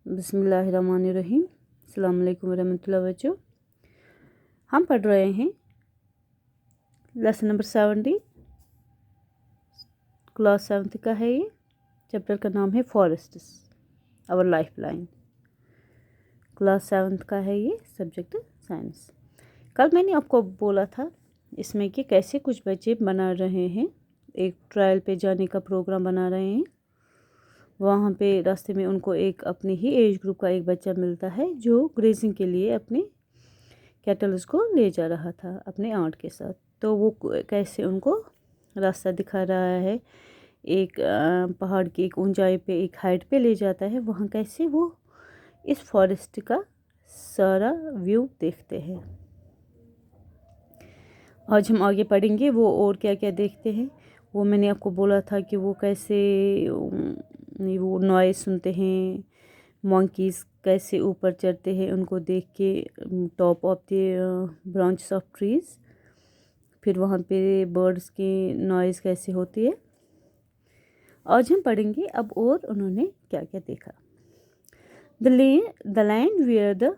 बिस्मिल्लाहिर्रहमानिर्रहीम। अस्सलाम वालेकुम रहमतुल्लाहि वबरकातुहू। हम पढ़ रहे हैं लेसन नंबर 70, क्लास 7th का है ये। चैप्टर का नाम है forests our life line. Class 7th का है ये, सब्जेक्ट साइंस। कल मैंने आपको बोला था इसमें कि कैसे कुछ बच्चे बना रहे हैं, एक ट्रायल पे जाने का प्रोग्राम बना रहे हैं। वहाँ पे रास्ते में उनको एक अपने ही एज ग्रुप का एक बच्चा मिलता है जो ग्रेजिंग के लिए अपने कैटल्स को ले जा रहा था अपने आंट के साथ। तो वो कैसे उनको रास्ता दिखा रहा है, एक पहाड़ की एक ऊंचाई पे, एक हाइट पे ले जाता है। वहाँ कैसे वो इस फॉरेस्ट का सारा व्यू देखते हैं। आज हम आगे पढ़ेंगे वो और क्या क्या देखते हैं। वो मैंने आपको बोला था कि वो कैसे वो नॉइज़ सुनते हैं, मंकीज़ कैसे ऊपर चढ़ते हैं उनको देख के, top of the branches of trees. फिर वहाँ पे बर्ड्स की नॉइज़ कैसे होती है। आज हम पढ़ेंगे अब और उन्होंने क्या क्या देखा। The land where the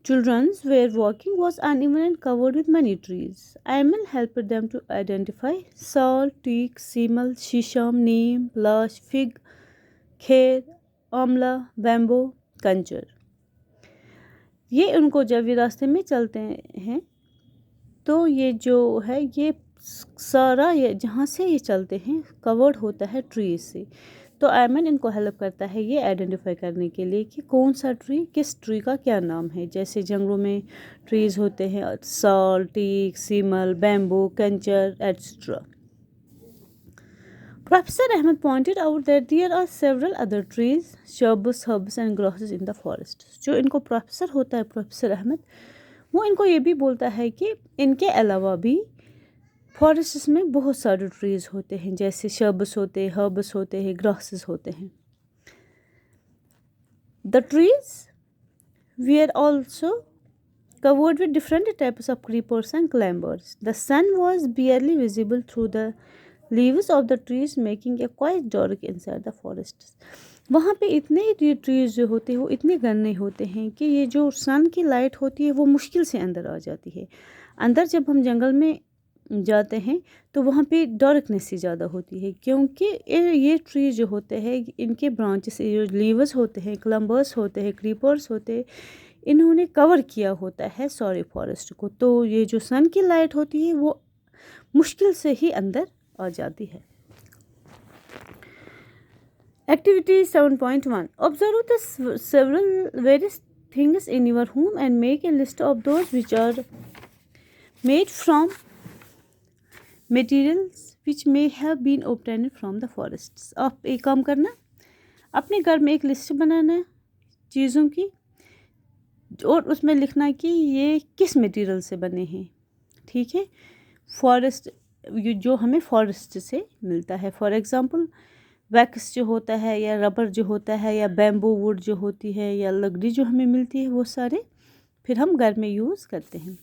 children were walking was uneven and covered with many trees. Ayman helped them to identify sal, teak, simmal, shisham, neem, lash, fig, kher, amla, bamboo, कंचर। ये उनको जब ये रास्ते में चलते हैं तो ये जो है ये सारा ये जहाँ से ये चलते हैं कवर्ड होता है ट्री से। तो आयमन इनको हेल्प करता है ये आइडेंटिफाई करने के लिए कि कौन सा ट्री किस ट्री का क्या नाम है। जैसे जंगलों में ट्रीज़ होते हैं साल, टीक, सीमल, बैम्बू, कंचर etcetera. Professor Ahmed pointed out that there are several other trees, shrubs, herbs and grasses in the forest. जो इनको प्रोफेसर होता है प्रोफेसर अहमद, वो इनको ये भी बोलता है कि इनके अलावा भी फॉरेस्ट में बहुत सारे ट्रीज़ होते हैं, जैसे शर्ब्स होते हैं, हर्ब्स होते हैं, ग्रासेस होते हैं। The trees VR also covered with different types of creepers and climbers. The sun was barely visible through the leaves of the trees, making a quite dark inside the forests. वहाँ पे इतने trees जो होते हैं वो इतने घने होते हैं कि ये जो सन की लाइट होती है वो मुश्किल से अंदर आ जाती है। अंदर जब हम जंगल में जाते हैं तो वहाँ पे डार्कनेस ही ज़्यादा होती है, क्योंकि ये ट्री जो होते हैं इनके ब्रांचेस जो लीव्स होते हैं, क्लम्बर्स होते हैं, क्रीपर्स होते हैं, इन्होंने कवर किया होता है सारे फॉरेस्ट को। तो ये जो सन की लाइट होती है वो मुश्किल से ही अंदर आ जाती है। Activity 7.1 observe the several various things in your home and make a list of those which are made from materials which may have been obtained from the forests. आप एक काम करना, अपने घर में एक लिस्ट बनाना चीज़ों की और उसमें लिखना कि ये किस मटेरियल से बने हैं। ठीक है, फॉरेस्ट जो हमें फॉरेस्ट से मिलता है, फॉर एग्ज़ाम्पल वैक्स जो होता है या रबर जो होता है या बैम्बू वुड जो होती है या लकड़ी जो हमें मिलती है, वो सारे फिर हम घर में यूज़ करते हैं।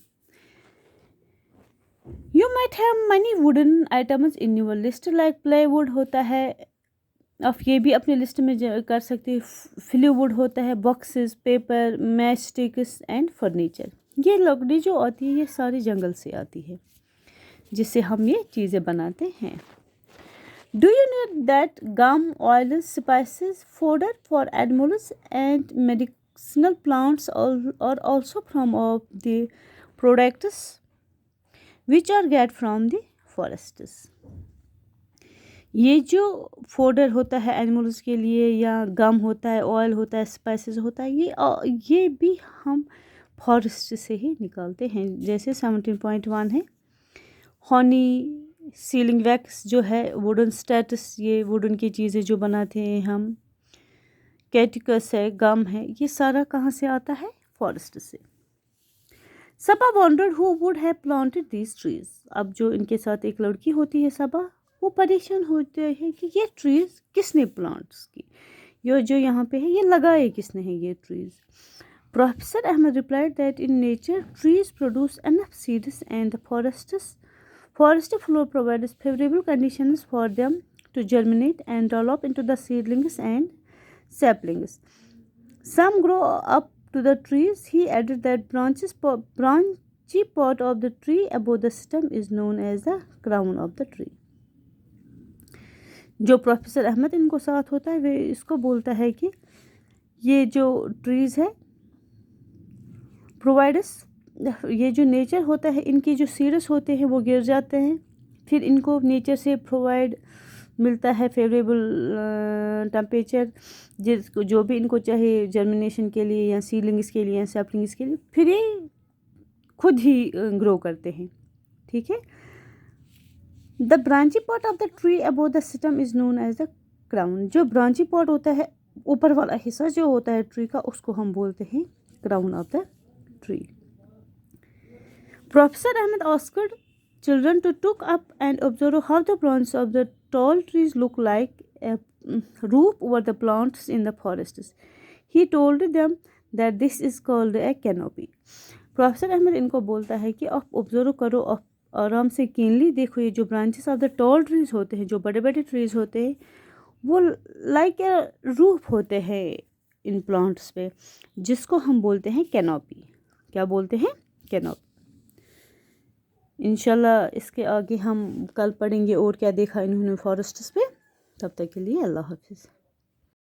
You might have money wooden items in your list, like plywood होता है, आप ये भी अपने लिस्ट में कर सकते हैं। फ्लीवुड होता है, boxes, paper, match sticks and furniture. ये लकड़ी जो आती है ये सारी जंगल से आती है जिससे हम ये चीज़ें बनाते हैं। Do you know that gum, oil, spices, fodder for animals and medicinal plants और also from of the products which are get from the forests. ये जो फोडर होता है एनिमल्स के लिए या गम होता है, ऑयल होता है, स्पाइसेस होता है, ये भी हम फॉरेस्ट से ही निकालते हैं। जैसे 17.1 है हनी, सीलिंग वैक्स जो है, वुडन स्टेटस, ये वुडन की चीज़ें जो बनाते हैं हम, कैटिकस है, गम है, ये सारा कहाँ से आता है? फॉरेस्ट से। Saba wondered who would have planted these trees. अब जो इनके साथ एक लड़की होती है सबा, वो परेशान होते हैं कि ये ट्रीज किसने प्लांट्स की, ये जो यहाँ पे है ये लगाए किसने हैं ये trees. Professor Ahmad replied that in nature trees produce enough seeds and the forest floor provides favorable conditions for them to germinate and develop into the seedlings and saplings. Some grow up to the trees. He added that branchy part of the tree above the stem is known as the crown of the tree. जो professor Ahmad इनको साथ होता है वे इसको बोलता है कि ये जो ट्रीज़ है प्रोवाइडस, ये जो नेचर होता है इनके जो सीड्स होते हैं वो गिर जाते हैं, फिर इनको नेचर से प्रोवाइड मिलता है फेवरेबल टेम्परेचर जिसको जो भी इनको चाहे जर्मिनेशन के लिए या सीडलिंग्स के लिए या सैपलिंग्स के लिए, फिर ये खुद ही ग्रो करते हैं। ठीक है। The branchy part of the tree above the stem is known as the crown. जो ब्रांची पार्ट होता है ऊपर वाला हिस्सा जो होता है ट्री का उसको हम बोलते हैं crown of the tree. Professor Ahmad asked children to look up and observe how the branches of the tall trees look like a roof over the plants in the forests. He told them that this is called a canopy. Professor Ahmad इनको बोलता है कि आप observe करो, आप आराम से keenly देखो, ये जो branches of the tall trees होते हैं, जो बड़े बड़े ट्रीज होते हैं, वो लाइक ए रूफ होते हैं इन प्लांट्स पे, जिसको हम बोलते हैं कैनोपी। क्या बोलते हैं? कैनोपी। इंशाल्लाह इसके आगे हम कल पढ़ेंगे और क्या देखा इन्होंने फॉरेस्ट्स पे। तब तक के लिए अल्लाह हाफिज़।